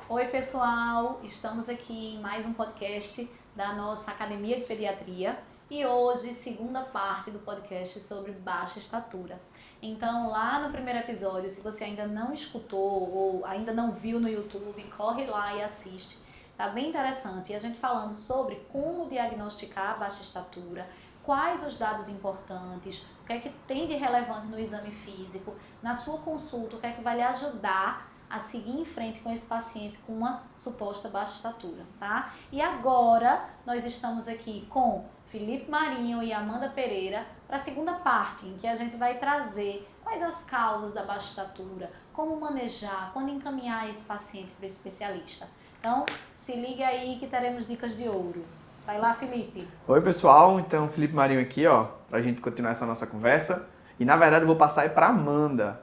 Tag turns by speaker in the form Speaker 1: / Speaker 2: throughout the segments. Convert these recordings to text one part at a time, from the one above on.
Speaker 1: Oi pessoal, estamos aqui em mais um podcast da nossa Academia de Pediatria e hoje, segunda parte do podcast sobre baixa estatura. Então lá no primeiro episódio, se você ainda não escutou ou ainda não viu no YouTube, corre lá e assiste. Tá bem interessante, e a gente falando sobre como diagnosticar a baixa estatura, quais os dados importantes, o que é que tem de relevante no exame físico, na sua consulta, o que é que vai lhe ajudar a seguir em frente com esse paciente com uma suposta baixa estatura, tá? E agora nós estamos aqui com Felipe Marinho e Amanda Pereira para a segunda parte, em que a gente vai trazer quais as causas da baixa estatura, como manejar, quando encaminhar esse paciente para o especialista. Então, se liga aí que teremos dicas de ouro. Vai lá, Felipe.
Speaker 2: Oi, pessoal. Então, Felipe Marinho aqui, pra gente continuar essa nossa conversa. E, na verdade, eu vou passar para Amanda,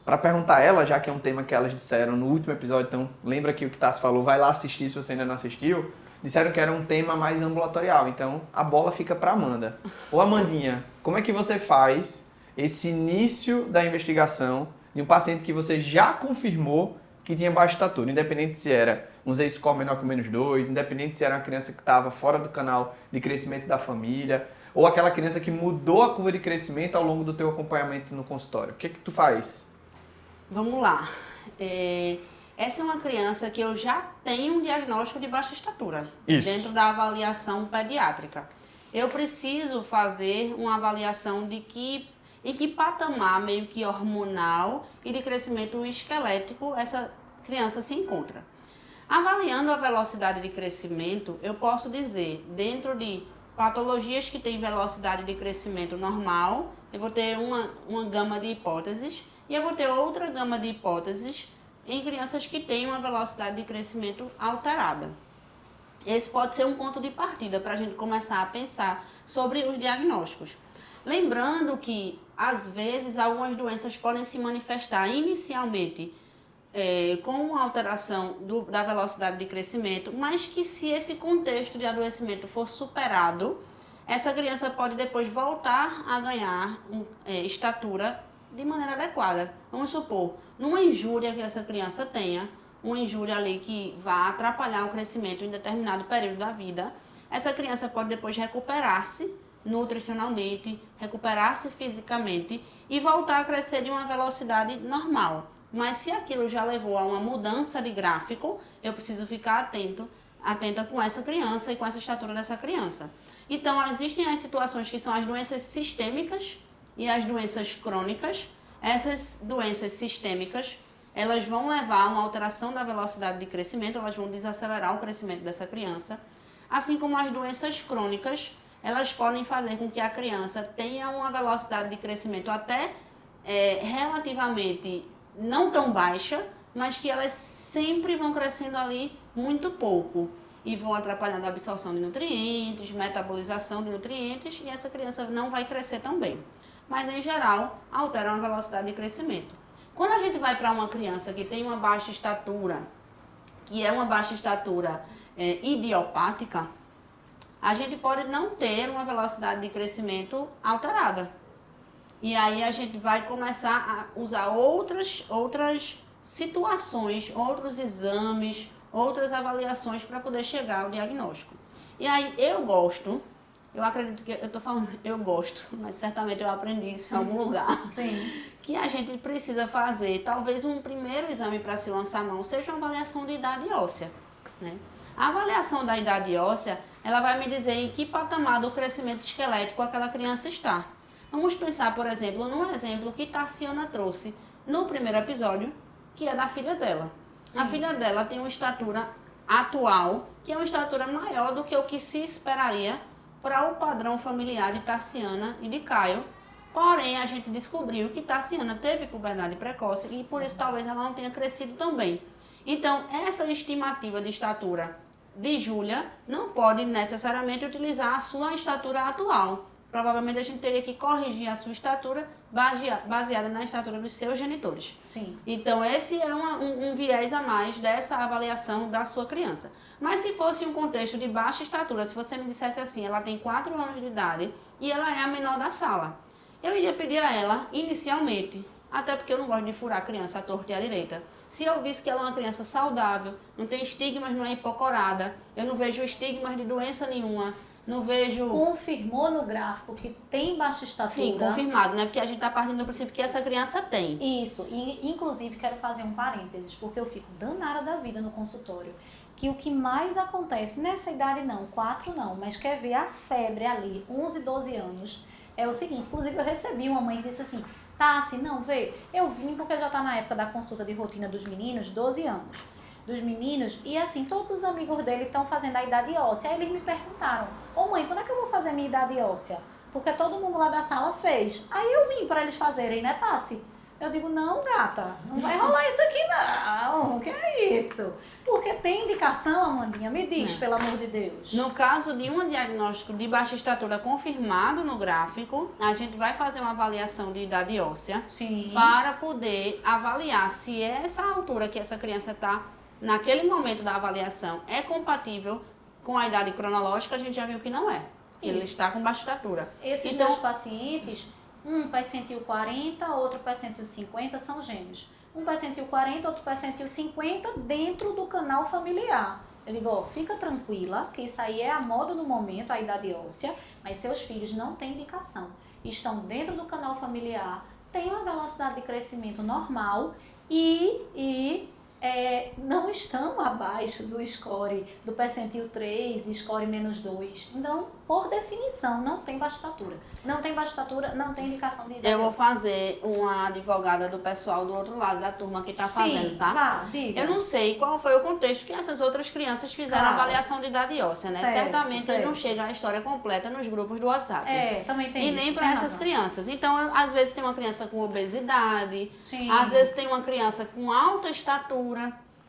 Speaker 2: para perguntar a ela, já que é um tema que elas disseram no último episódio, então lembra que o que Tassi falou, vai lá assistir se você ainda não assistiu, disseram que era um tema mais ambulatorial, então a bola fica para Amanda. Ô Amandinha, como é que você faz esse início da investigação de um paciente que você já confirmou que tinha baixa estatura, independente se era um Z-score menor que -2, independente se era uma criança que estava fora do canal de crescimento da família, ou aquela criança que mudou a curva de crescimento ao longo do teu acompanhamento no consultório. O que tu faz?
Speaker 3: Vamos lá. Essa é uma criança que eu já tenho um diagnóstico de baixa estatura.
Speaker 2: Isso.
Speaker 3: Dentro da avaliação pediátrica. Eu preciso fazer uma avaliação em que patamar meio que hormonal e de crescimento esquelético essa criança se encontra. Avaliando a velocidade de crescimento, eu posso dizer, dentro de patologias que têm velocidade de crescimento normal, eu vou ter uma gama de hipóteses. E eu vou ter outra gama de hipóteses em crianças que têm uma velocidade de crescimento alterada. Esse pode ser um ponto de partida para a gente começar a pensar sobre os diagnósticos. Lembrando que, às vezes, algumas doenças podem se manifestar inicialmente com uma alteração da velocidade de crescimento, mas que se esse contexto de adoecimento for superado, essa criança pode depois voltar a ganhar estatura de maneira adequada. Vamos supor, numa injúria que essa criança tenha, uma injúria ali que vá atrapalhar o crescimento em determinado período da vida, essa criança pode depois recuperar-se nutricionalmente, recuperar-se fisicamente e voltar a crescer de uma velocidade normal. Mas se aquilo já levou a uma mudança de gráfico, eu preciso ficar atenta com essa criança e com essa estatura dessa criança. Então, existem as situações que são as doenças sistêmicas e as doenças crônicas. Essas doenças sistêmicas, elas vão levar a uma alteração da velocidade de crescimento, elas vão desacelerar o crescimento dessa criança, assim como as doenças crônicas, elas podem fazer com que a criança tenha uma velocidade de crescimento até relativamente não tão baixa, mas que elas sempre vão crescendo ali muito pouco e vão atrapalhando a absorção de nutrientes, metabolização de nutrientes, e essa criança não vai crescer tão bem. Mas, em geral, alteram a velocidade de crescimento. Quando a gente vai para uma criança que tem uma baixa estatura, que é uma baixa estatura idiopática, a gente pode não ter uma velocidade de crescimento alterada. E aí a gente vai começar a usar outras situações, outros exames, outras avaliações para poder chegar ao diagnóstico. E aí eu acredito que, eu tô falando, eu gosto, mas certamente eu aprendi isso em algum lugar.
Speaker 1: Sim.
Speaker 3: Que a gente precisa fazer, talvez um primeiro exame para se lançar a mão seja uma avaliação de idade óssea, né? A avaliação da idade óssea, ela vai me dizer em que patamar do crescimento esquelético aquela criança está. Vamos pensar, por exemplo, num exemplo que Tassiana trouxe no primeiro episódio, que é da filha dela. Sim. A filha dela tem uma estatura atual, que é uma estatura maior do que o que se esperaria para o padrão familiar de Tassiana e de Caio. Porém, a gente descobriu que Tassiana teve puberdade precoce e por isso talvez ela não tenha crescido tão bem. Então, essa estimativa de estatura de Júlia não pode necessariamente utilizar a sua estatura atual. Provavelmente a gente teria que corrigir a sua estatura baseada na estatura dos seus genitores.
Speaker 1: Sim.
Speaker 3: Então, esse é um viés a mais dessa avaliação da sua criança. Mas se fosse um contexto de baixa estatura, se você me dissesse assim, ela tem 4 anos de idade e ela é a menor da sala, eu iria pedir a ela, inicialmente, Até porque eu não gosto de furar a criança à torta e à direita. Se eu visse que ela é uma criança saudável, não tem estigmas, não é hipocorada, eu não vejo estigmas de doença nenhuma, não vejo...
Speaker 1: Confirmou no gráfico que tem baixa estatura?
Speaker 3: Sim, confirmado, né? Porque a gente está partindo do princípio que essa criança tem.
Speaker 1: Isso, e inclusive quero fazer um parênteses, porque eu fico danada da vida no consultório, que o que mais acontece, nessa idade não, 4 não, mas quer ver a febre ali, 11, 12 anos, é o seguinte, inclusive eu recebi uma mãe que disse assim, tá assim, não, vê, eu vim porque já tá na época da consulta de rotina dos meninos, 12 anos, dos meninos, e assim, todos os amigos dele estão fazendo a idade óssea, aí eles me perguntaram, ô mãe, quando é que eu vou fazer a minha idade óssea? Porque todo mundo lá da sala fez. Aí eu vim para eles fazerem, né, Tassi? Eu digo, não, gata, não vai rolar isso aqui não, o que é isso? Porque tem indicação, Amandinha, me diz, pelo amor de Deus.
Speaker 3: No caso de um diagnóstico de baixa estatura confirmado no gráfico, a gente vai fazer uma avaliação de idade óssea.
Speaker 1: Sim.
Speaker 3: Para poder avaliar se essa altura que essa criança está, naquele momento da avaliação, é compatível com a idade cronológica, a gente já viu que não é. Ele está com baixa estatura.
Speaker 1: Esses
Speaker 3: Então,
Speaker 1: meus pacientes, um percentil 40, outro percentil 50, são gêmeos. Um percentil 40, outro percentil 50 dentro do canal familiar. Eu digo, ó, fica tranquila, que isso aí é a moda no momento, a idade óssea, mas seus filhos não têm indicação. Estão dentro do canal familiar, têm uma velocidade de crescimento normal e não estão abaixo do score do percentil 3, score menos 2. Então, por definição, não tem baixa estatura. Não tem baixa estatura, não tem indicação de idade.
Speaker 3: eu vou fazer uma advogada do pessoal do outro lado da turma que está fazendo, tá?
Speaker 1: Tá, diga.
Speaker 3: Eu não sei qual foi o contexto que essas outras crianças fizeram a
Speaker 1: Claro.
Speaker 3: avaliação de idade óssea, né?
Speaker 1: Certo,
Speaker 3: Certamente
Speaker 1: certo.
Speaker 3: não chega a história completa nos grupos do WhatsApp.
Speaker 1: Também tem
Speaker 3: E
Speaker 1: isso.
Speaker 3: nem para
Speaker 1: tem
Speaker 3: essas
Speaker 1: razão.
Speaker 3: crianças. Então, às vezes tem uma criança com obesidade,
Speaker 1: Sim.
Speaker 3: às vezes tem uma criança com alta estatura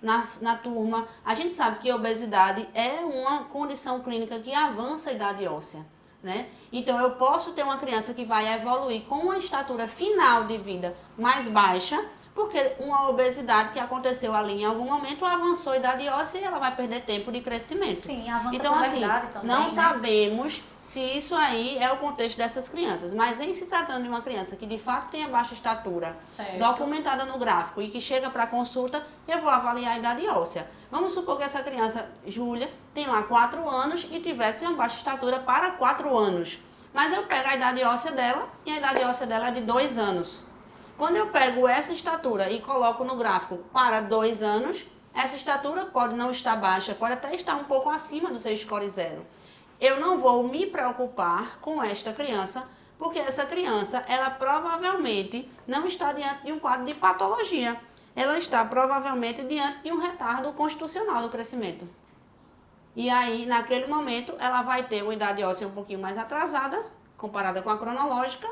Speaker 3: na turma. A gente sabe que a obesidade é uma condição clínica que avança a idade óssea, né? Então, eu posso ter uma criança que vai evoluir com uma estatura final de vida mais baixa, porque uma obesidade que aconteceu ali em algum momento avançou a idade óssea e ela vai perder tempo de crescimento.
Speaker 1: Sim, avança
Speaker 3: Então,
Speaker 1: com
Speaker 3: assim,
Speaker 1: verdade também,
Speaker 3: não
Speaker 1: né?
Speaker 3: sabemos se isso aí é o contexto dessas crianças. Mas em se tratando de uma criança que de fato tem a baixa estatura,
Speaker 1: Certo.
Speaker 3: documentada no gráfico e que chega para consulta, eu vou avaliar a idade óssea. Vamos supor que essa criança, Júlia, tem lá 4 anos e tivesse uma baixa estatura para 4 anos. Mas eu pego a idade óssea dela e a idade óssea dela é de 2 anos. Quando eu pego essa estatura e coloco no gráfico para 2 anos, essa estatura pode não estar baixa, pode até estar um pouco acima do seu score 0. Eu não vou me preocupar com esta criança, porque essa criança, ela provavelmente não está diante de um quadro de patologia. Ela está provavelmente diante de um retardo constitucional do crescimento. E aí, naquele momento, ela vai ter uma idade óssea um pouquinho mais atrasada, comparada com a cronológica,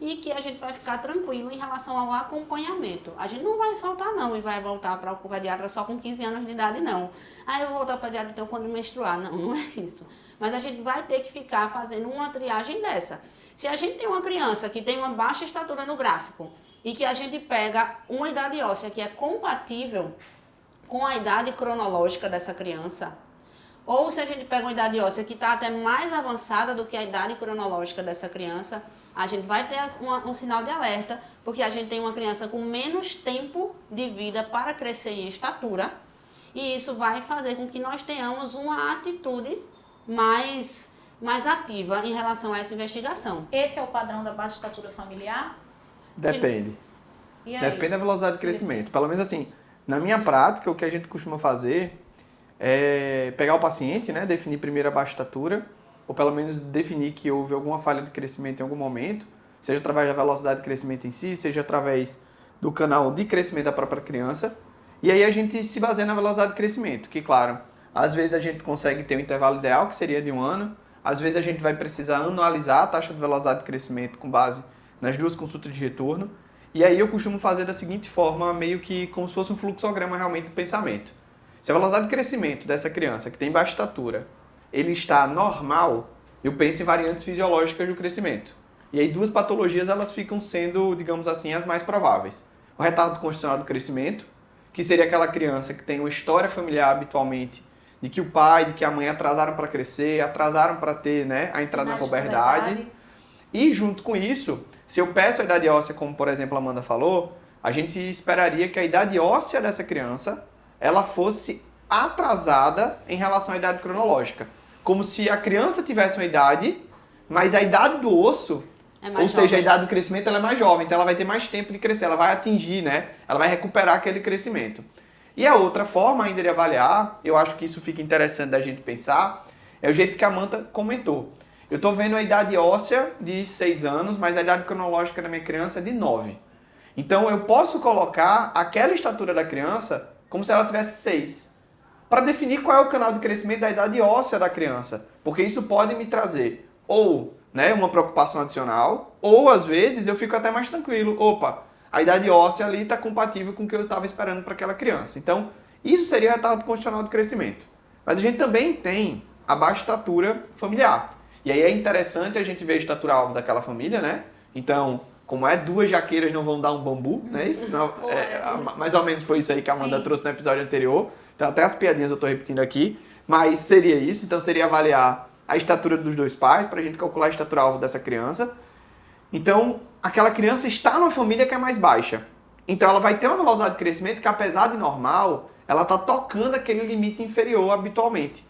Speaker 3: e que a gente vai ficar tranquilo em relação ao acompanhamento. A gente não vai soltar não e vai voltar para o pediatra só com 15 anos de idade, não. Aí eu vou voltar para o pediatra então quando menstruar. Não, não é isso. Mas a gente vai ter que ficar fazendo uma triagem dessa. Se a gente tem uma criança que tem uma baixa estatura no gráfico e que a gente pega uma idade óssea que é compatível com a idade cronológica dessa criança, ou se a gente pega uma idade óssea que está até mais avançada do que a idade cronológica dessa criança, a gente vai ter um sinal de alerta, porque a gente tem uma criança com menos tempo de vida para crescer em estatura, e isso vai fazer com que nós tenhamos uma atitude mais ativa em relação a essa investigação.
Speaker 1: Esse é o padrão da baixa estatura familiar?
Speaker 2: Depende.
Speaker 1: E aí?
Speaker 2: Depende da velocidade de crescimento. Pelo menos assim, na minha prática, o que a gente costuma fazer é pegar o paciente, né, definir primeiro a baixa estatura, ou pelo menos definir que houve alguma falha de crescimento em algum momento, seja através da velocidade de crescimento em si, seja através do canal de crescimento da própria criança, e aí a gente se baseia na velocidade de crescimento, que claro, às vezes a gente consegue ter um intervalo ideal, que seria de 1 ano, às vezes a gente vai precisar anualizar a taxa de velocidade de crescimento com base nas 2 consultas de retorno, e aí eu costumo fazer da seguinte forma, meio que como se fosse um fluxograma realmente do pensamento. Se a velocidade de crescimento dessa criança, que tem baixa estatura, ele está normal, eu penso em variantes fisiológicas do crescimento. E aí 2 patologias elas ficam sendo, digamos assim, as mais prováveis. O retardo constitucional do crescimento, que seria aquela criança que tem uma história familiar habitualmente, de que o pai, de que a mãe atrasaram para crescer, atrasaram para ter, né, a entrada na
Speaker 1: Sinais de
Speaker 2: puberdade. E junto com isso, se eu peço a idade óssea, como por exemplo a Amanda falou, a gente esperaria que a idade óssea dessa criança ela fosse atrasada em relação à idade cronológica. Como se a criança tivesse uma idade, mas a idade do osso, ou seja, a idade do crescimento, ela é mais jovem, então ela vai ter mais tempo de crescer, ela vai atingir, né? Ela vai recuperar aquele crescimento. E a outra forma ainda de avaliar, eu acho que isso fica interessante da gente pensar, é o jeito que a Amanda comentou. Eu estou vendo a idade óssea de 6 anos, mas a idade cronológica da minha criança é de 9. Então eu posso colocar aquela estatura da criança como se ela tivesse 6. Para definir qual é o canal de crescimento da idade óssea da criança. Porque isso pode me trazer ou uma preocupação adicional, ou às vezes eu fico até mais tranquilo. Opa, a idade óssea ali está compatível com o que eu estava esperando para aquela criança. Então, isso seria o retardo condicional de crescimento. Mas a gente também tem a baixa estatura familiar. E aí é interessante a gente ver a estatura-alvo daquela família, né? Então, como é, 2 jaqueiras não vão dar um bambu, né? Isso não, mais ou menos foi isso aí que a Amanda trouxe no episódio anterior. Então, até as piadinhas eu estou repetindo aqui, mas seria isso. Então, seria avaliar a estatura dos 2 pais, para a gente calcular a estatura-alvo dessa criança. Então, aquela criança está numa família que é mais baixa. Então, ela vai ter uma velocidade de crescimento que, apesar de normal, ela está tocando aquele limite inferior habitualmente.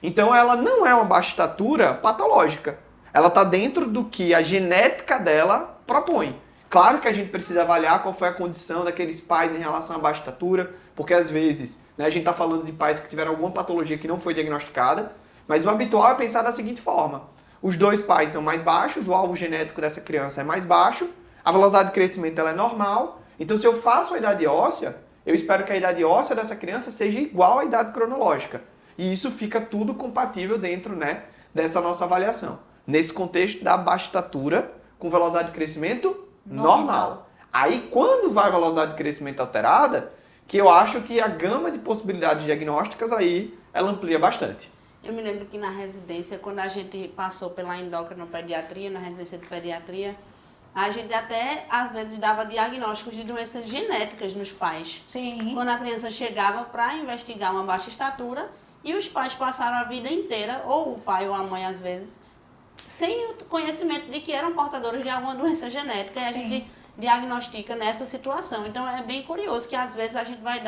Speaker 2: Então, ela não é uma baixa estatura patológica. Ela está dentro do que a genética dela propõe. Claro que a gente precisa avaliar qual foi a condição daqueles pais em relação à baixa estatura, porque às vezes a gente está falando de pais que tiveram alguma patologia que não foi diagnosticada, mas o habitual é pensar da seguinte forma. Os 2 pais são mais baixos, o alvo genético dessa criança é mais baixo, a velocidade de crescimento ela é normal, então se eu faço a idade óssea, eu espero que a idade óssea dessa criança seja igual à idade cronológica. E isso fica tudo compatível dentro dessa nossa avaliação. Nesse contexto da baixa estatura, com velocidade de crescimento normal. Aí quando vai a velocidade de crescimento alterada, que eu acho que a gama de possibilidades diagnósticas aí, ela amplia bastante.
Speaker 3: Eu me lembro que na residência, quando a gente passou pela endocrinopediatria, na residência de pediatria, a gente até, às vezes, dava diagnósticos de doenças genéticas nos pais.
Speaker 1: Sim.
Speaker 3: Quando a criança chegava para investigar uma baixa estatura, e os pais passaram a vida inteira, ou o pai ou a mãe, às vezes, sem o conhecimento de que eram portadores de alguma doença genética, e a gente diagnostica nessa situação. Então, é bem curioso que, às vezes, a gente vai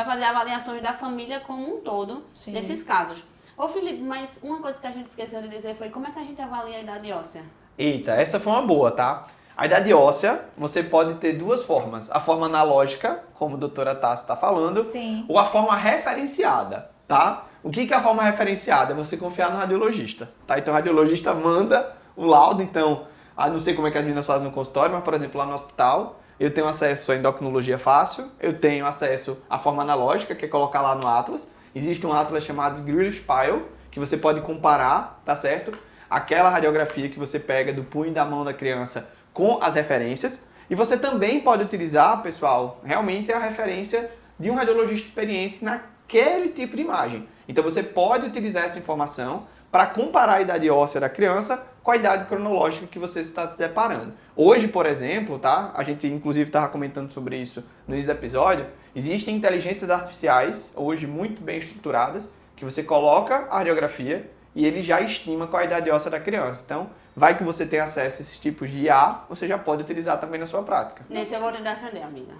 Speaker 3: fazer avaliações da família como um todo, nesses casos. Ô Felipe, mas uma coisa que a gente esqueceu de dizer foi como é que a gente avalia a idade óssea?
Speaker 2: Eita, essa foi uma boa, tá? A idade óssea, você pode ter 2 formas. A forma analógica, como a doutora Tassi está falando, ou a forma referenciada, tá? O que é a forma referenciada? É você confiar no radiologista, tá? Então o radiologista manda o laudo, então, não sei como é que as meninas fazem no consultório, mas, por exemplo, lá no hospital, eu tenho acesso à endocrinologia fácil, eu tenho acesso à forma analógica, que é colocar lá no Atlas. Existe um Atlas chamado Grealish-Pyle, que você pode comparar, tá certo? Aquela radiografia que você pega do punho da mão da criança com as referências. E você também pode utilizar, pessoal, realmente a referência de um radiologista experiente naquele tipo de imagem. Então você pode utilizar essa informação para comparar a idade óssea da criança com a idade cronológica que você está se deparando. Hoje, por exemplo, tá? A gente inclusive estava comentando sobre isso no início do episódio, existem inteligências artificiais, hoje muito bem estruturadas, que você coloca a radiografia e ele já estima qual a idade óssea da criança. Então, vai que você tem acesso a esses tipos de IA, você já pode utilizar também na sua prática.
Speaker 3: Nesse eu vou te defender, amiga.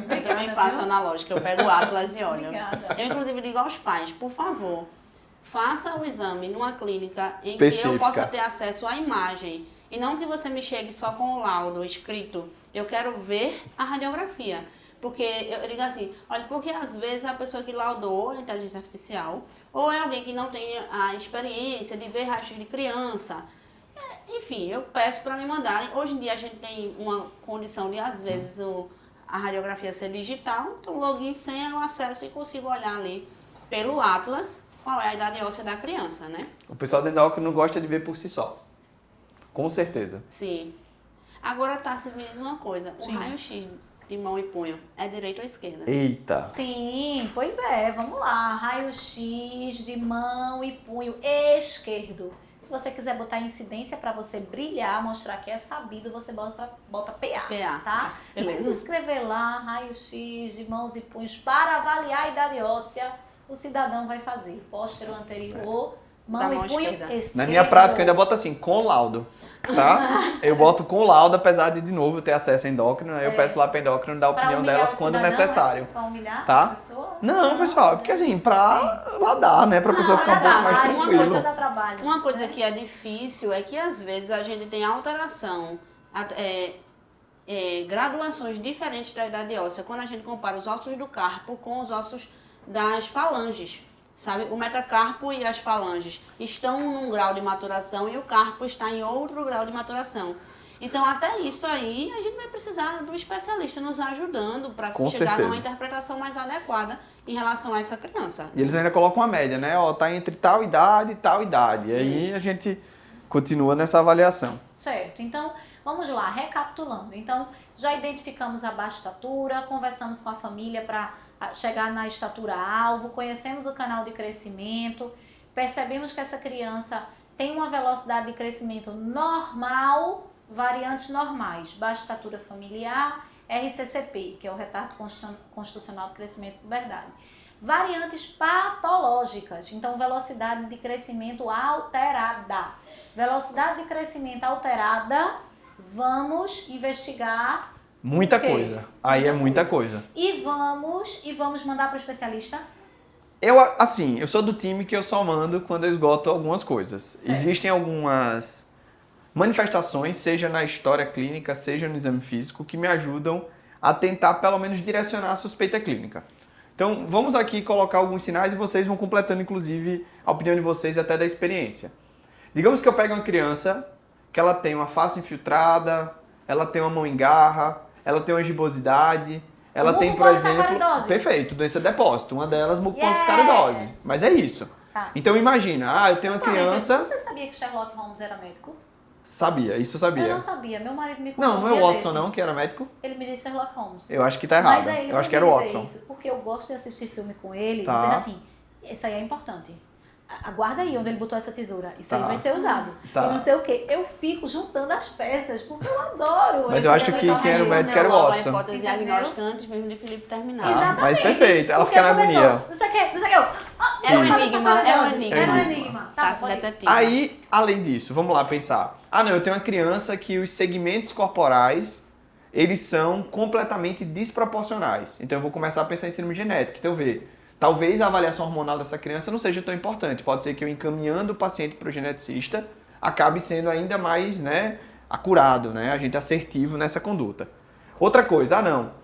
Speaker 3: Eu também faço analógica, eu pego o Atlas e olho.
Speaker 1: Obrigada.
Speaker 3: Eu, inclusive, digo aos pais, por favor, faça o exame numa clínica em
Speaker 2: específica,
Speaker 3: que eu possa ter acesso à imagem. E não que você me chegue só com o laudo escrito. Eu quero ver a radiografia. Porque eu digo assim, olha, porque às vezes a pessoa que laudou a inteligência artificial, ou é alguém que não tem a experiência de ver raio-x de criança. Enfim, eu peço para me mandarem. Hoje em dia a gente tem uma condição de, às vezes, a radiografia ser digital. Então, login, senha, eu acesso e consigo olhar ali pelo Atlas qual é a idade óssea da criança, né?
Speaker 2: O pessoal do endócrino gosta de ver por si só. Com certeza.
Speaker 3: Sim. Agora, Tassi, me diz uma coisa. O raio-x de mão e punho é direita ou esquerda?
Speaker 2: Eita!
Speaker 1: Sim, pois é, vamos lá. Raio-x de mão e punho esquerdo. Se você quiser botar incidência para você brilhar, mostrar que é sabido, você bota PA, tá? Mas se escrever lá, raio-x de mãos e punhos para avaliar a idade óssea, o cidadão vai fazer póstero anterior Mão
Speaker 3: mão
Speaker 1: e punho
Speaker 3: esquerda.
Speaker 1: esquerdo.
Speaker 2: Na minha prática, eu ainda boto assim, com laudo, tá? Eu boto com laudo, apesar de novo, ter acesso a endócrino, aí eu peço lá pra endócrino dar a
Speaker 1: Pra
Speaker 2: opinião
Speaker 1: humilhar
Speaker 2: delas
Speaker 1: o
Speaker 2: quando
Speaker 1: cidadão,
Speaker 2: necessário.
Speaker 1: Pra humilhar
Speaker 2: Tá?
Speaker 1: a pessoa?
Speaker 2: Não, pessoal, é porque assim, pra ladar, né? Pra pessoa ficar um pouco
Speaker 3: exato.
Speaker 2: mais
Speaker 3: Uma
Speaker 2: tranquilo.
Speaker 3: coisa
Speaker 1: dá trabalho.
Speaker 3: Uma coisa que é difícil é que às vezes a gente tem alteração, graduações diferentes da idade óssea, quando a gente compara os ossos do carpo com os ossos das falanges, sabe? O metacarpo e as falanges estão num grau de maturação e o carpo está em outro grau de maturação. Então, até isso aí, a gente vai precisar do especialista nos ajudando para
Speaker 2: Com
Speaker 3: chegar
Speaker 2: certeza.
Speaker 3: numa interpretação mais adequada em relação a essa criança.
Speaker 2: E eles ainda colocam uma média, né? Ó, tá entre tal idade e tal idade. E aí
Speaker 3: Isso.
Speaker 2: a gente continua nessa avaliação.
Speaker 1: Certo, então vamos lá, recapitulando. Então, já identificamos a baixa estatura, conversamos com a família para chegar na estatura-alvo, conhecemos o canal de crescimento, percebemos que essa criança tem uma velocidade de crescimento normal, variantes normais, baixa estatura familiar, RCCP, que é o retardo constitucional de crescimento e puberdade. Variantes patológicas, então velocidade de crescimento alterada. Velocidade de crescimento alterada, vamos investigar
Speaker 2: Muita
Speaker 1: o quê?
Speaker 2: coisa. Aí é muita coisa.
Speaker 1: E vamos mandar para o especialista?
Speaker 2: Eu sou do time que eu só mando quando eu esgoto algumas coisas.
Speaker 1: Certo.
Speaker 2: Existem algumas manifestações, seja na história clínica, seja no exame físico, que me ajudam a tentar pelo menos direcionar a suspeita clínica. Então, vamos aqui colocar alguns sinais e vocês vão completando, inclusive, a opinião de vocês e até da experiência. Digamos que eu pego uma criança que ela tem uma face infiltrada, ela tem uma mão em garra, ela tem uma gibosidade, ela tem, por exemplo...
Speaker 1: Mucopolissacaridose.
Speaker 2: Perfeito, doença de depósito. Uma delas,
Speaker 1: Yes!
Speaker 2: mucopolissacaridose. Mas é isso.
Speaker 1: Tá.
Speaker 2: Então, imagina, eu tenho uma criança...
Speaker 1: Você sabia que Sherlock Holmes era médico?
Speaker 2: Sabia, isso eu sabia.
Speaker 1: Eu não sabia, meu marido me contou.
Speaker 2: Não é
Speaker 1: um
Speaker 2: o
Speaker 1: dia
Speaker 2: Watson
Speaker 1: desse.
Speaker 2: não, que era médico?
Speaker 1: Ele me disse Sherlock Holmes.
Speaker 2: Eu acho que tá errado.
Speaker 1: Mas aí ele
Speaker 2: Eu acho
Speaker 1: veio
Speaker 2: que era o
Speaker 1: me dizer
Speaker 2: Watson.
Speaker 1: isso, porque eu gosto de assistir filme com ele,
Speaker 2: Tá.
Speaker 1: dizendo assim, isso aí é importante. Aguarda aí onde ele botou essa tesoura. Isso aí
Speaker 2: Tá.
Speaker 1: vai ser usado.
Speaker 2: Tá.
Speaker 1: E não sei o quê. Eu fico juntando as peças, porque eu adoro.
Speaker 2: Mas
Speaker 1: esse
Speaker 2: eu acho
Speaker 1: negócio
Speaker 2: que
Speaker 1: de
Speaker 2: quem era o
Speaker 1: corrigir.
Speaker 2: médico era o
Speaker 3: logo
Speaker 2: Watson.
Speaker 3: a hipótese
Speaker 1: Entendeu?
Speaker 3: diagnóstica antes mesmo de Felipe terminar.
Speaker 2: Ah,
Speaker 1: Exatamente.
Speaker 2: mas perfeito, ela
Speaker 1: Porque
Speaker 2: fica na
Speaker 1: começou,
Speaker 2: agonia.
Speaker 1: Não sei o quê, não sei o quê.
Speaker 3: Era um
Speaker 1: Ela
Speaker 3: enigma,
Speaker 1: passa
Speaker 3: era um
Speaker 1: famosa.
Speaker 3: enigma.
Speaker 1: Era um enigma. Tá,
Speaker 3: Tá,
Speaker 1: pode ir.
Speaker 3: detetive.
Speaker 2: Aí, além disso, vamos lá pensar. Não, eu tenho uma criança que os segmentos corporais, eles são completamente desproporcionais. Então eu vou começar a pensar em síndrome genética. Então ver, talvez a avaliação hormonal dessa criança não seja tão importante. Pode ser que eu encaminhando o paciente para o geneticista acabe sendo ainda mais, acurado, a gente assertivo nessa conduta. Outra coisa,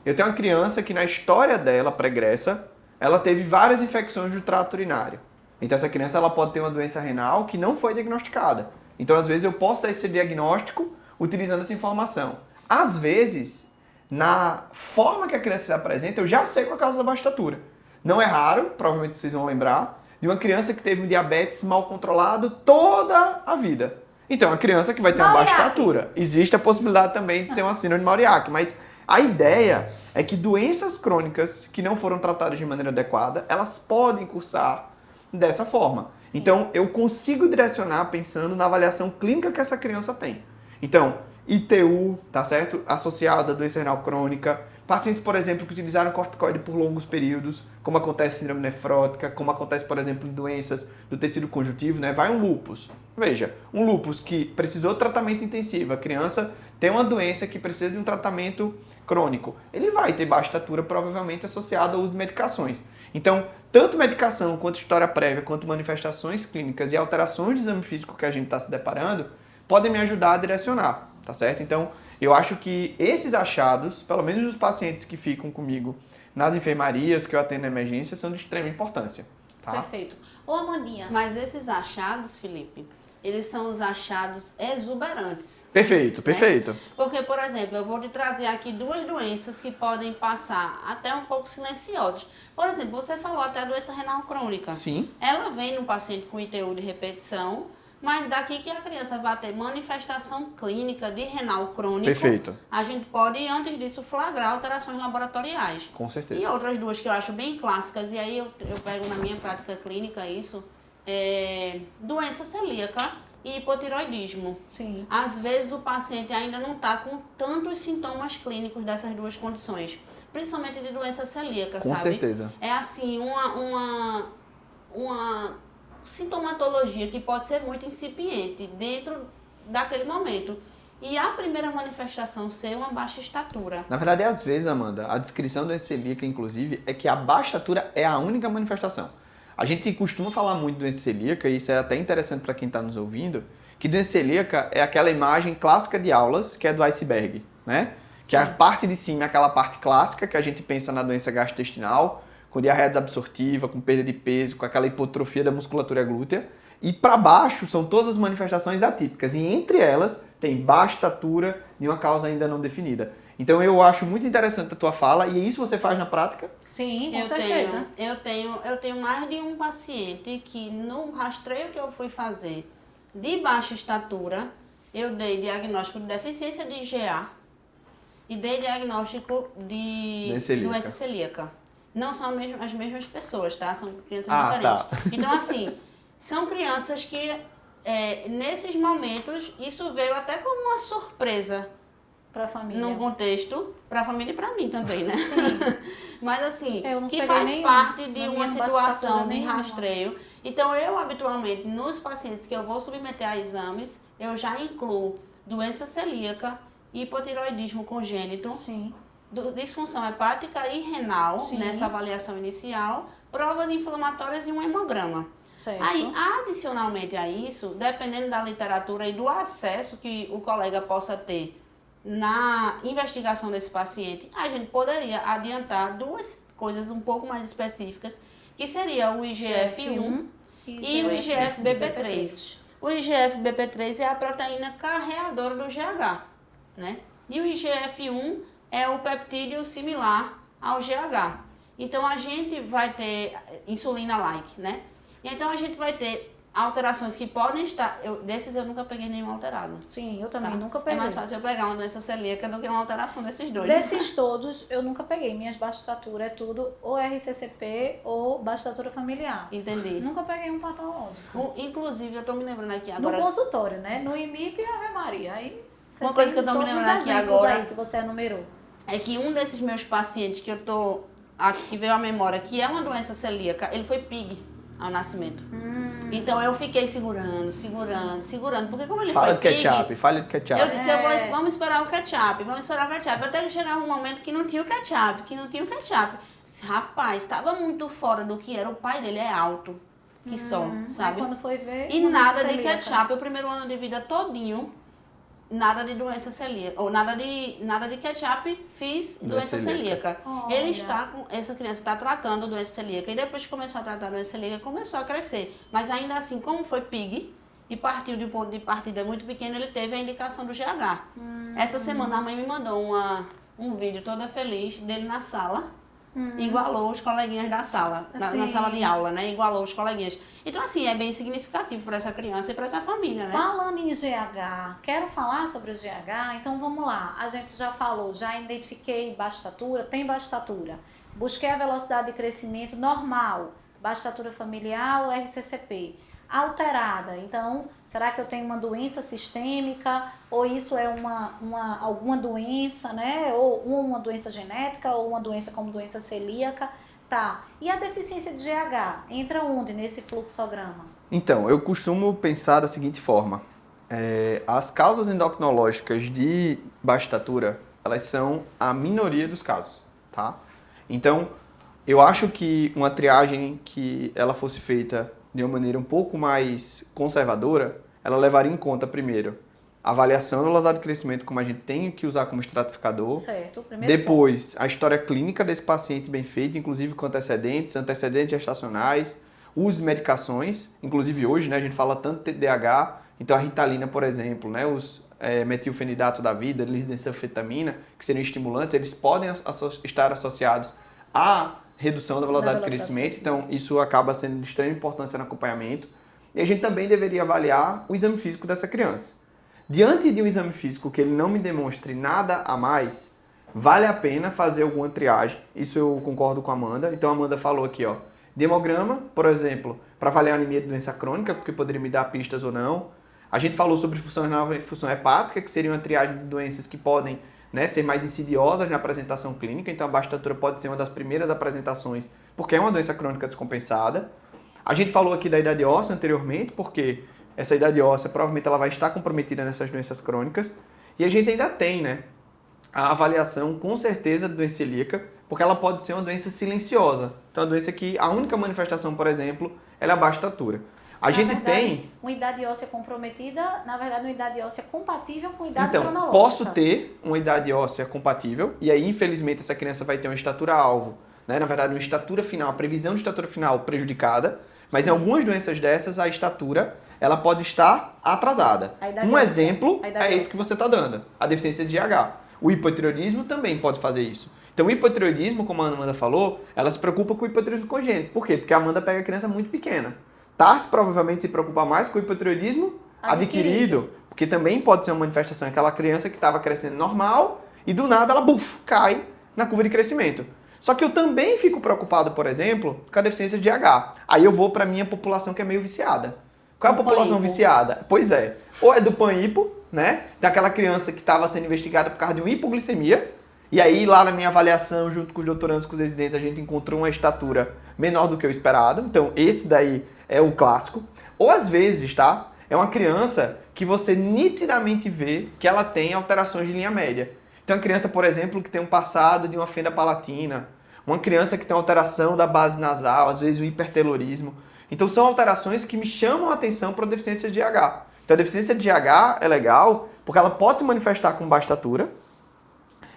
Speaker 2: eu tenho uma criança que na história dela pregressa, ela teve várias infecções do trato urinário. Então essa criança ela pode ter uma doença renal que não foi diagnosticada. Então às vezes eu posso dar esse diagnóstico utilizando essa informação. Às vezes, na forma que a criança se apresenta, eu já sei qual é a causa da baixa estatura. Não é raro, provavelmente vocês vão lembrar, de uma criança que teve um diabetes mal controlado toda a vida. Então, uma criança que vai ter uma baixa
Speaker 1: Mauriac.
Speaker 2: estatura. Existe a possibilidade também de ser uma síndrome de Mauriac, mas a ideia é que doenças crônicas que não foram tratadas de maneira adequada, elas podem cursar dessa forma.
Speaker 1: Sim.
Speaker 2: Então, eu consigo direcionar pensando na avaliação clínica que essa criança tem. Então, ITU, tá certo? Associada à doença renal crônica. Pacientes, por exemplo, que utilizaram corticoide por longos períodos, como acontece em síndrome nefrótica, como acontece, por exemplo, em doenças do tecido conjuntivo, Vai um lúpus. Veja, um lúpus que precisou de tratamento intensivo, a criança tem uma doença que precisa de um tratamento crônico. Ele vai ter baixa estatura, provavelmente associada ao uso de medicações. Então, tanto medicação, quanto história prévia, quanto manifestações clínicas e alterações de exame físico que a gente está se deparando, podem me ajudar a direcionar, tá certo? Então, eu acho que esses achados, pelo menos os pacientes que ficam comigo nas enfermarias que eu atendo na emergência, são de extrema importância. Tá?
Speaker 1: Perfeito. Ô, Amandinha.
Speaker 3: Mas esses achados, Felipe, eles são os achados exuberantes.
Speaker 2: Perfeito, perfeito.
Speaker 3: Porque, por exemplo, eu vou te trazer aqui duas doenças que podem passar até um pouco silenciosas. Por exemplo, você falou até a doença renal crônica.
Speaker 2: Sim.
Speaker 3: Ela vem no paciente com ITU de repetição, mas daqui que a criança vai ter manifestação clínica de renal crônico,
Speaker 2: Perfeito.
Speaker 3: a gente pode, antes disso, flagrar alterações laboratoriais.
Speaker 2: Com certeza.
Speaker 3: E outras duas que eu acho bem clássicas, e aí eu pego na minha prática clínica isso, doença celíaca e hipotiroidismo.
Speaker 1: Sim.
Speaker 3: Às vezes o paciente ainda não está com tantos sintomas clínicos dessas duas condições, principalmente de doença celíaca,
Speaker 2: Com
Speaker 3: sabe?
Speaker 2: certeza.
Speaker 3: É assim, uma sintomatologia que pode ser muito incipiente dentro daquele momento. E a primeira manifestação ser uma baixa estatura.
Speaker 2: Na verdade, às vezes, Amanda, a descrição doença celíaca, inclusive, é que a baixa estatura é a única manifestação. A gente costuma falar muito de doença celíaca, e isso é até interessante para quem está nos ouvindo, que doença celíaca é aquela imagem clássica de aulas, que é do iceberg, né? Que a parte de cima é aquela parte clássica, que a gente pensa na doença gastrointestinal, com diarreia desabsortiva, com perda de peso, com aquela hipotrofia da musculatura glútea. E para baixo são todas as manifestações atípicas, e entre elas tem baixa estatura de uma causa ainda não definida. Então eu acho muito interessante a tua fala, e isso você faz na prática?
Speaker 1: Sim, com certeza.
Speaker 3: Eu tenho mais de um paciente que no rastreio que eu fui fazer de baixa estatura, eu dei diagnóstico de deficiência de IgA e dei diagnóstico de doença celíaca. Não são as mesmas pessoas, tá? São crianças diferentes.
Speaker 2: Tá.
Speaker 3: Então, assim, são crianças que, nesses momentos, isso veio até como uma surpresa
Speaker 1: Para a família.
Speaker 3: num contexto, para a família e para mim também, né? Mas assim, que
Speaker 1: peguei
Speaker 3: faz parte de
Speaker 1: na
Speaker 3: uma
Speaker 1: minha
Speaker 3: situação de
Speaker 1: nenhuma.
Speaker 3: rastreio. Então, eu habitualmente, nos pacientes que eu vou submeter a exames, eu já incluo doença celíaca, hipotireoidismo congênito,
Speaker 1: Sim.
Speaker 3: disfunção hepática e renal,
Speaker 1: Sim.
Speaker 3: nessa avaliação inicial, provas inflamatórias e um hemograma.
Speaker 1: Certo.
Speaker 3: Aí, adicionalmente a isso, dependendo da literatura e do acesso que o colega possa ter na investigação desse paciente, a gente poderia adiantar duas coisas um pouco mais específicas, que seria o IGF-1 e o IGF-BP3. O IGF-BP3 é a proteína carreadora do GH, né? E o IGF-1 é o peptídeo similar ao GH. Então, a gente vai ter insulina-like, né? Então, a gente vai ter alterações que podem estar... desses eu nunca peguei nenhum alterado.
Speaker 1: Sim, eu também
Speaker 3: Tá?
Speaker 1: nunca peguei.
Speaker 3: É mais fácil eu pegar uma doença celíaca do que uma alteração desses dois.
Speaker 1: Desses todos, eu nunca peguei. Minhas baixas estatura é tudo ou RCCP ou baixa estatura familiar.
Speaker 3: Entendi.
Speaker 1: Nunca peguei um patológico.
Speaker 3: Inclusive, eu tô me lembrando aqui agora...
Speaker 1: No consultório, né? No IMIP e Ave Maria. Aí você
Speaker 3: Uma coisa
Speaker 1: tem
Speaker 3: que eu tô me
Speaker 1: todos os
Speaker 3: lembrando aqui
Speaker 1: exemplos
Speaker 3: agora-
Speaker 1: aí que você enumerou.
Speaker 3: É que um desses meus pacientes que eu tô... Aqui, que veio à memória, que é uma doença celíaca, ele foi PIG ao nascimento. Então eu fiquei segurando, porque como ele
Speaker 2: Fala
Speaker 3: foi
Speaker 2: de ketchup, fala de ketchup.
Speaker 3: eu disse, vamos esperar o ketchup. Até que chegava um momento que não tinha o ketchup. Disse, rapaz, estava muito fora do que era. O pai dele é alto, que só,
Speaker 1: Aí
Speaker 3: sabe?
Speaker 1: quando foi ver...
Speaker 3: E
Speaker 1: uma
Speaker 3: nada
Speaker 1: doença
Speaker 3: de
Speaker 1: celíaca.
Speaker 3: ketchup, o primeiro ano de vida todinho, nada de doença celíaca, ou nada de ketchup, fiz doença celíaca.
Speaker 1: Olha.
Speaker 3: Ele está com, essa criança está tratando doença celíaca, e depois que começou a tratar doença celíaca, começou a crescer. Mas ainda assim, como foi PIG, e partiu de um ponto de partida muito pequeno, ele teve a indicação do GH. Essa semana a mãe me mandou um vídeo toda feliz dele na sala, igualou os coleguinhas da sala, na sala de aula, né? Igualou os coleguinhas. Então, assim, é bem significativo para essa criança e para essa família, né?
Speaker 1: Falando em GH, quero falar sobre o GH, então vamos lá. A gente já falou, já identifiquei baixa estatura, tem baixa estatura. Busquei a velocidade de crescimento normal, baixa estatura familiar ou RCCP. Alterada, então, será que eu tenho uma doença sistêmica ou isso é alguma doença, né? Ou uma doença genética ou uma doença como doença celíaca? Tá. E a deficiência de GH entra onde nesse fluxograma?
Speaker 2: Então, eu costumo pensar da seguinte forma. As causas endocrinológicas de baixa estatura, elas são a minoria dos casos, tá? Então, eu acho que uma triagem que ela fosse feita de uma maneira um pouco mais conservadora, ela levaria em conta, primeiro, a avaliação da velocidade de crescimento, como a gente tem que usar como estratificador.
Speaker 1: Certo, o primeiro
Speaker 2: Depois, a história clínica desse paciente bem feita, inclusive com antecedentes gestacionais, uso de medicações, inclusive hoje, né, a gente fala tanto de TDAH, então a Ritalina, por exemplo, né, os metilfenidato da vida, lisdexanfetamina, que seriam estimulantes, eles podem estar associados à redução da velocidade de crescimento, então isso acaba sendo de extrema importância no acompanhamento. E a gente também deveria avaliar o exame físico dessa criança. Diante de um exame físico que ele não me demonstre nada a mais, vale a pena fazer alguma triagem. Isso eu concordo com a Amanda. Então a Amanda falou aqui, ó, de hemograma, por exemplo, para avaliar anemia de doença crônica, porque poderia me dar pistas ou não. A gente falou sobre função renal e função hepática, que seria uma triagem de doenças que podem, né, ser mais insidiosas na apresentação clínica. Então a baixa estatura pode ser uma das primeiras apresentações, porque é uma doença crônica descompensada. A gente falou aqui da idade óssea anteriormente, porque essa idade óssea provavelmente ela vai estar comprometida nessas doenças crônicas. E a gente ainda tem, né, a avaliação com certeza da doença celíaca, porque ela pode ser uma doença silenciosa. Então, a doença que a única manifestação, por exemplo, ela é a baixa estatura. A gente tem...
Speaker 1: Uma idade óssea comprometida, na verdade, uma idade óssea compatível com idade
Speaker 2: Então,
Speaker 1: cronológica.
Speaker 2: posso ter uma idade óssea compatível, e aí, infelizmente, essa criança vai ter uma estatura-alvo, né? Na verdade, uma estatura final, a previsão de estatura final prejudicada, mas
Speaker 1: Sim.
Speaker 2: em algumas doenças dessas, a estatura, ela pode estar atrasada. Um
Speaker 1: óssea.
Speaker 2: exemplo
Speaker 1: A idade
Speaker 2: é esse
Speaker 1: óssea.
Speaker 2: que você está dando, a deficiência de GH. O hipotireoidismo também pode fazer isso. Então, o hipotireoidismo, como a Amanda falou, ela se preocupa com o hipotireoidismo congênito. Por quê? Porque a Amanda pega a criança muito pequena. Tarsi provavelmente se preocupa mais com o hipotireoidismo adquirido, porque também pode ser uma manifestação aquela criança que estava crescendo normal e do nada ela cai na curva de crescimento. Só que eu também fico preocupado, por exemplo, com a deficiência de H. Aí eu vou para a minha população que é meio viciada. Qual é a população viciada? Pois é, ou é do pan-hipo, né? Daquela criança que estava sendo investigada por causa de uma hipoglicemia, e aí lá na minha avaliação, junto com os doutorandos, com os residentes, a gente encontrou uma estatura menor do que o esperado. Então esse daí é o clássico. Ou às vezes, tá? É uma criança que você nitidamente vê que ela tem alterações de linha média. Então, uma criança, por exemplo, que tem um passado de uma fenda palatina, uma criança que tem alteração da base nasal, às vezes o hipertelorismo. Então, são alterações que me chamam a atenção para a deficiência de H. Então, a deficiência de H é legal porque ela pode se manifestar com baixa estatura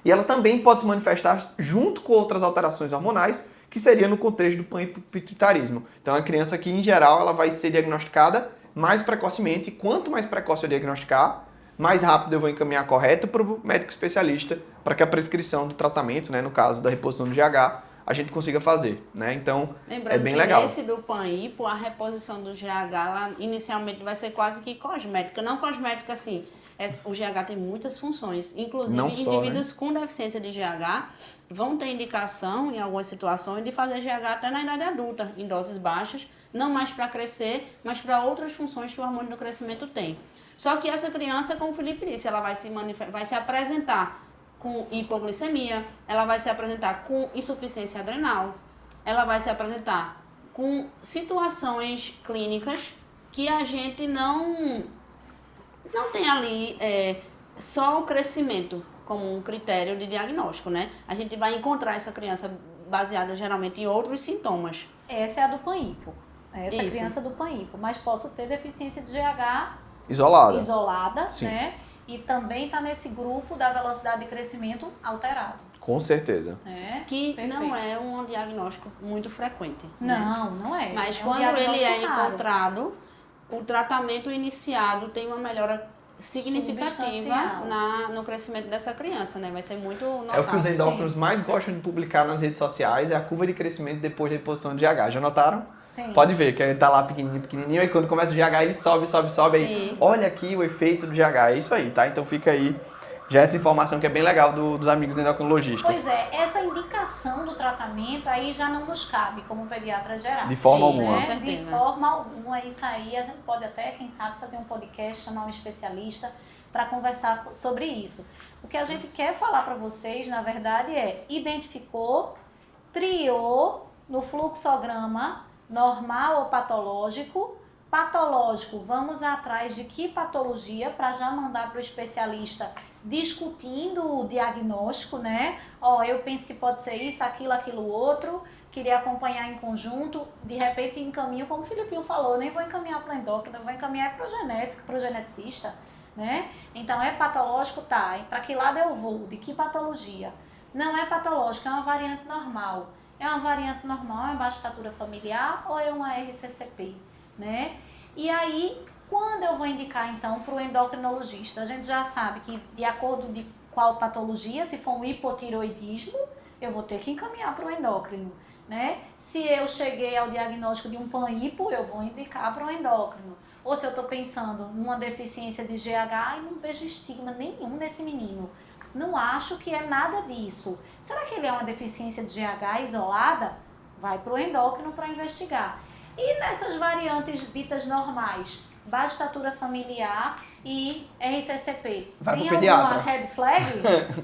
Speaker 2: e ela também pode se manifestar junto com outras alterações hormonais, que seria no contexto do panhipopituitarismo. Então, a criança que, em geral, ela vai ser diagnosticada mais precocemente. E quanto mais precoce eu diagnosticar, mais rápido eu vou encaminhar correto para o médico especialista para que a prescrição do tratamento, né, no caso da reposição do GH, a gente consiga fazer, né? Então, é bem legal.
Speaker 3: Lembrando que esse do pan-hipo, a reposição do GH, ela inicialmente vai ser quase que cosmética. Não cosmética, assim, o GH tem muitas funções. Inclusive,
Speaker 2: Não só,
Speaker 3: indivíduos com deficiência de GH vão ter indicação, em algumas situações, de fazer GH até na idade adulta, em doses baixas, não mais para crescer, mas para outras funções que o hormônio do crescimento tem. Só que essa criança, como o Felipe disse, ela vai se apresentar com hipoglicemia, ela vai se apresentar com insuficiência adrenal, ela vai se apresentar com situações clínicas que a gente não tem ali só o crescimento como um critério de diagnóstico, né? A gente vai encontrar essa criança baseada geralmente em outros sintomas.
Speaker 1: Essa é a do pan-hipo. Essa
Speaker 3: Isso.
Speaker 1: criança do pan-hipo. Mas posso ter deficiência de GH
Speaker 2: isolada, sim,
Speaker 1: né? E também está nesse grupo da velocidade de crescimento alterado.
Speaker 2: Com certeza.
Speaker 1: Né?
Speaker 3: Que
Speaker 1: Perfeito.
Speaker 3: não é um diagnóstico muito frequente.
Speaker 1: Não, não é.
Speaker 3: Mas
Speaker 1: é
Speaker 3: quando ele é
Speaker 1: diagnóstico raro.
Speaker 3: encontrado, o tratamento iniciado tem uma melhora significativa
Speaker 1: Substancial.
Speaker 3: no crescimento dessa criança, né? Vai ser muito notável.
Speaker 2: É o que os endócrinos mais gostam de publicar nas redes sociais, é a curva de crescimento depois da reposição de GH. Já notaram?
Speaker 1: Sim.
Speaker 2: Pode ver, que ele tá lá pequenininho, e quando começa o GH ele sobe, aí
Speaker 3: Sim.
Speaker 2: olha aqui o efeito do GH, é isso aí, tá? Então fica aí já essa informação que é bem legal dos amigos endocrinologistas.
Speaker 1: Pois é, essa indicação do tratamento aí já não nos cabe como pediatra geral.
Speaker 2: De forma
Speaker 3: Sim,
Speaker 2: alguma.
Speaker 3: com
Speaker 1: De
Speaker 3: certeza.
Speaker 1: forma alguma, isso aí a gente pode até, quem sabe, fazer um podcast, chamar um especialista para conversar sobre isso. O que a gente quer falar para vocês, na verdade, é identificou, triou no fluxograma normal ou patológico. Patológico, vamos atrás de que patologia para já mandar para o especialista discutindo o diagnóstico, né? Ó, eu penso que pode ser isso, aquilo outro, queria acompanhar em conjunto, de repente encaminho, como o Filipinho falou, eu nem vou encaminhar para o endócrino, eu vou encaminhar para o geneticista, né? Então, é patológico, tá, e para que lado eu vou, de que patologia? Não é patológico, é uma variante normal. É uma variante normal, é baixa estatura familiar ou é uma RCCP, né? E aí, quando eu vou indicar, então, para o endocrinologista? A gente já sabe que, de acordo de qual patologia, se for um hipotireoidismo, eu vou ter que encaminhar para o endócrino, né? Se eu cheguei ao diagnóstico de um pan-hipo, eu vou indicar para o endócrino. Ou se eu estou pensando numa deficiência de GH e não vejo estigma nenhum nesse menino. Não acho que é nada disso. Será que ele é uma deficiência de GH isolada? Vai para o endócrino para investigar. E nessas variantes ditas normais, baixa estatura familiar e RCCP.
Speaker 2: Vai
Speaker 1: Tem
Speaker 2: pro pediatra.
Speaker 1: alguma red flag?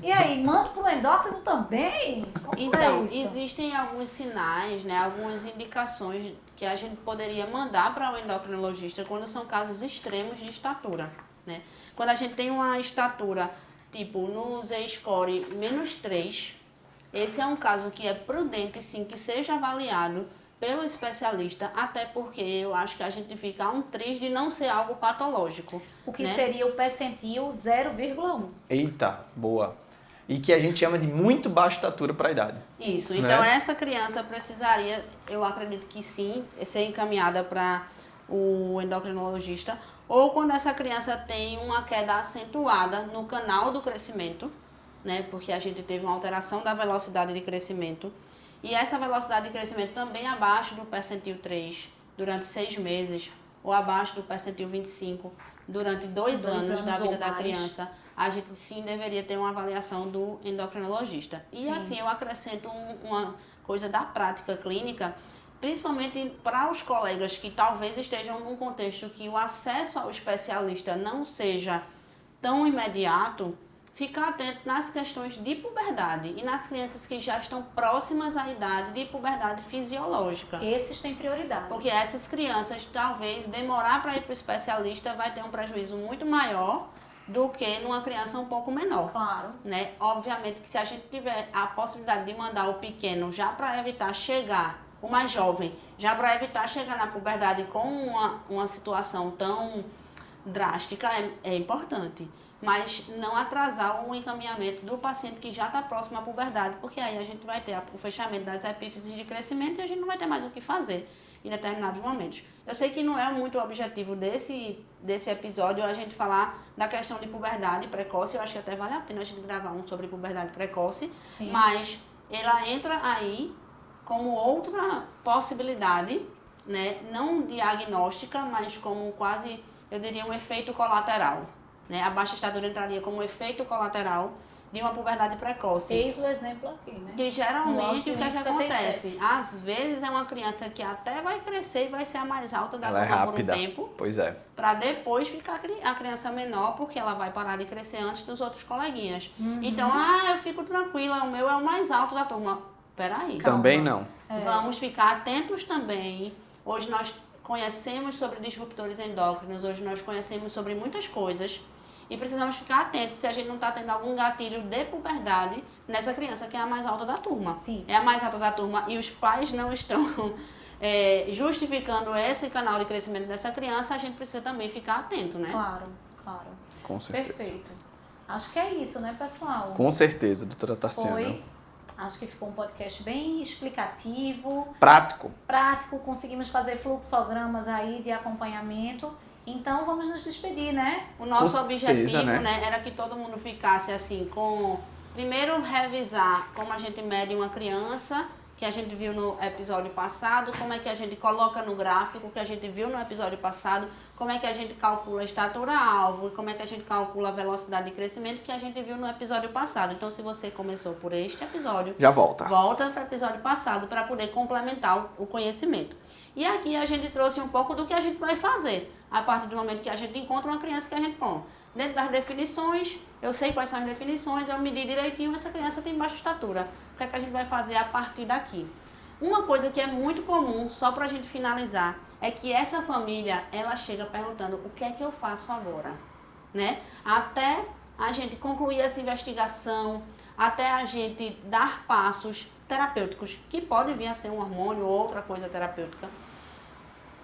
Speaker 1: E aí, manda pro endócrino também? Como
Speaker 3: Então,
Speaker 1: é isso?
Speaker 3: existem alguns sinais, né, algumas indicações que a gente poderia mandar para o endocrinologista quando são casos extremos de estatura, né? Quando a gente tem uma estatura, tipo, no Z-score -3, esse é um caso que é prudente, sim, que seja avaliado pelo especialista, até porque eu acho que a gente fica a um triz de não ser algo patológico.
Speaker 1: O que
Speaker 3: né?
Speaker 1: seria o percentil 0,1.
Speaker 2: Eita, boa. E que a gente chama de muito baixa estatura para a idade.
Speaker 3: Isso,
Speaker 2: Né?
Speaker 3: então essa criança precisaria, eu acredito que sim, ser encaminhada para o endocrinologista, ou quando essa criança tem uma queda acentuada no canal do crescimento, né? Porque a gente teve uma alteração da velocidade de crescimento, e essa velocidade de crescimento também abaixo do percentil 3 durante 6 meses, ou abaixo do percentil 25 durante 2 anos da vida da criança, a gente sim deveria ter uma avaliação do endocrinologista. E
Speaker 1: Sim.
Speaker 3: assim, eu acrescento uma coisa da prática clínica, principalmente para os colegas que talvez estejam num contexto que o acesso ao especialista não seja tão imediato, ficar atento nas questões de puberdade e nas crianças que já estão próximas à idade de puberdade fisiológica.
Speaker 1: Esses têm prioridade.
Speaker 3: Porque essas crianças, talvez, demorar para ir para o especialista vai ter um prejuízo muito maior do que numa criança um pouco menor.
Speaker 1: Claro.
Speaker 3: Né? Obviamente que se a gente tiver a possibilidade de mandar o pequeno já para evitar chegar, o mais jovem, já para evitar chegar na puberdade com uma situação tão drástica, é importante. Mas não atrasar o encaminhamento do paciente que já está próximo à puberdade, porque aí a gente vai ter o fechamento das epífises de crescimento e a gente não vai ter mais o que fazer em determinados momentos. Eu sei que não é muito o objetivo desse episódio a gente falar da questão de puberdade precoce, eu acho que até vale a pena a gente gravar um sobre puberdade precoce,
Speaker 1: Sim.
Speaker 3: mas ela entra aí como outra possibilidade, né? Não diagnóstica, mas como quase, eu diria, um efeito colateral. Né? A baixa estatura entraria como um efeito colateral de uma puberdade precoce.
Speaker 1: Eis o exemplo aqui, né?
Speaker 3: Que geralmente o que, é que
Speaker 1: 57.
Speaker 3: acontece? Às vezes é uma criança que até vai crescer e vai ser a mais alta da
Speaker 2: Ela é
Speaker 3: turma por um
Speaker 2: rápida.
Speaker 3: tempo,
Speaker 2: Pois é.
Speaker 3: para depois ficar a criança menor, porque ela vai parar de crescer antes dos outros coleguinhas. Então, eu fico tranquila, o meu é o mais alto da turma. Peraí.
Speaker 1: Calma.
Speaker 2: Também não.
Speaker 3: Vamos ficar atentos também. Hoje nós conhecemos sobre disruptores endócrinos, hoje nós conhecemos sobre muitas coisas e precisamos ficar atentos se a gente não está tendo algum gatilho de puberdade nessa criança que é a mais alta da turma.
Speaker 1: Sim.
Speaker 3: É a mais alta da turma e os pais não estão justificando esse canal de crescimento dessa criança, a gente precisa também ficar atento, né?
Speaker 1: Claro, claro.
Speaker 2: Com certeza.
Speaker 1: Perfeito. Acho que é isso, né, pessoal?
Speaker 2: Com certeza, doutora Tarciana.
Speaker 1: Foi. Acho que ficou um podcast bem explicativo,
Speaker 2: Prático.
Speaker 1: prático, conseguimos fazer fluxogramas aí de acompanhamento. Então vamos nos despedir, né?
Speaker 3: O nosso
Speaker 2: Com certeza,
Speaker 3: objetivo,
Speaker 2: né?
Speaker 3: era que todo mundo ficasse assim com... Primeiro, revisar como a gente mede uma criança, que a gente viu no episódio passado, como é que a gente coloca no gráfico, que a gente viu no episódio passado, como é que a gente calcula a estatura-alvo, como é que a gente calcula a velocidade de crescimento, que a gente viu no episódio passado. Então, se você começou por este episódio,
Speaker 2: Já volta.
Speaker 3: volta para o episódio passado para poder complementar o conhecimento. E aqui a gente trouxe um pouco do que a gente vai fazer a partir do momento que a gente encontra uma criança que a gente põe. Dentro das definições, eu sei quais são as definições, eu medi direitinho, essa criança tem baixa estatura. O que é que a gente vai fazer a partir daqui? Uma coisa que é muito comum, só para a gente finalizar, é que essa família, ela chega perguntando o que é que eu faço agora, né? Até a gente concluir essa investigação, até a gente dar passos terapêuticos, que pode vir a ser um hormônio ou outra coisa terapêutica.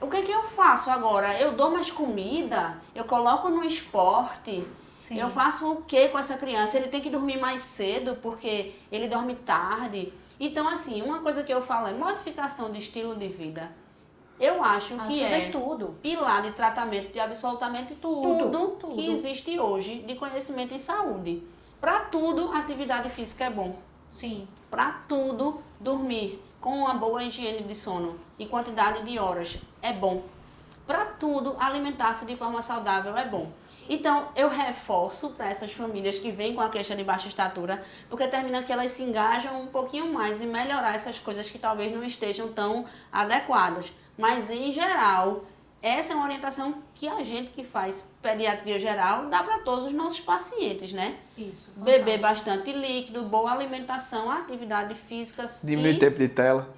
Speaker 3: O que é que eu faço agora? Eu dou mais comida? Eu coloco no esporte?
Speaker 1: Sim.
Speaker 3: Eu faço o que com essa criança? Ele tem que dormir mais cedo porque ele dorme tarde? Então, assim, uma coisa que eu falo é modificação de estilo de vida. Eu acho que
Speaker 1: Ajuda
Speaker 3: é
Speaker 1: em tudo.
Speaker 3: pilar de tratamento de absolutamente tudo que existe hoje de conhecimento em saúde. Para tudo, atividade física é bom.
Speaker 1: Sim.
Speaker 3: Para tudo, dormir com uma boa higiene de sono e quantidade de horas é bom. Para tudo, alimentar-se de forma saudável é bom. Então, eu reforço para essas famílias que vêm com a queixa de baixa estatura, porque termina que elas se engajam um pouquinho mais em melhorar essas coisas que talvez não estejam tão adequadas. Mas, em geral, essa é uma orientação que a gente que faz pediatria geral dá para todos os nossos pacientes, né?
Speaker 1: Isso.
Speaker 3: Beber bastante líquido, boa alimentação, atividade física
Speaker 2: Diminuir o tempo de tela.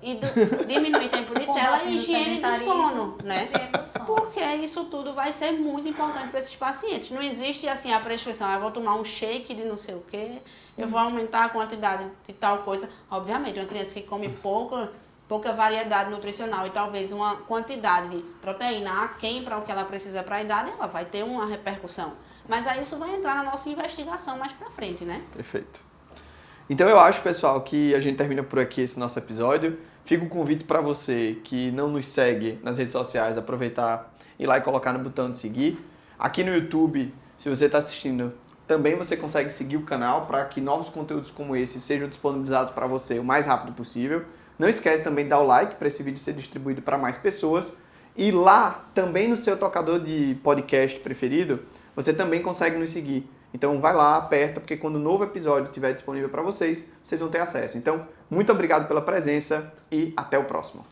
Speaker 3: Diminuir tempo de tela e higiene do sono, né?
Speaker 1: Higiene do sono.
Speaker 3: Porque isso tudo vai ser muito importante para esses pacientes. Não existe assim a prescrição, eu vou tomar um shake de não sei o quê, eu vou aumentar a quantidade de tal coisa. Obviamente, uma criança que come pouca variedade nutricional e talvez uma quantidade de proteína aquém para o que ela precisa para a idade, ela vai ter uma repercussão. Mas aí isso vai entrar na nossa investigação mais para frente, né?
Speaker 2: Perfeito. Então eu acho, pessoal, que a gente termina por aqui esse nosso episódio. Fica o convite para você que não nos segue nas redes sociais, aproveitar, ir lá e colocar no botão de seguir. Aqui no YouTube, se você está assistindo, também você consegue seguir o canal para que novos conteúdos como esse sejam disponibilizados para você o mais rápido possível. Não esquece também de dar o like para esse vídeo ser distribuído para mais pessoas. E lá, também no seu tocador de podcast preferido, você também consegue nos seguir. Então vai lá, aperta, porque quando o novo episódio estiver disponível para vocês, vocês vão ter acesso. Então, muito obrigado pela presença e até o próximo.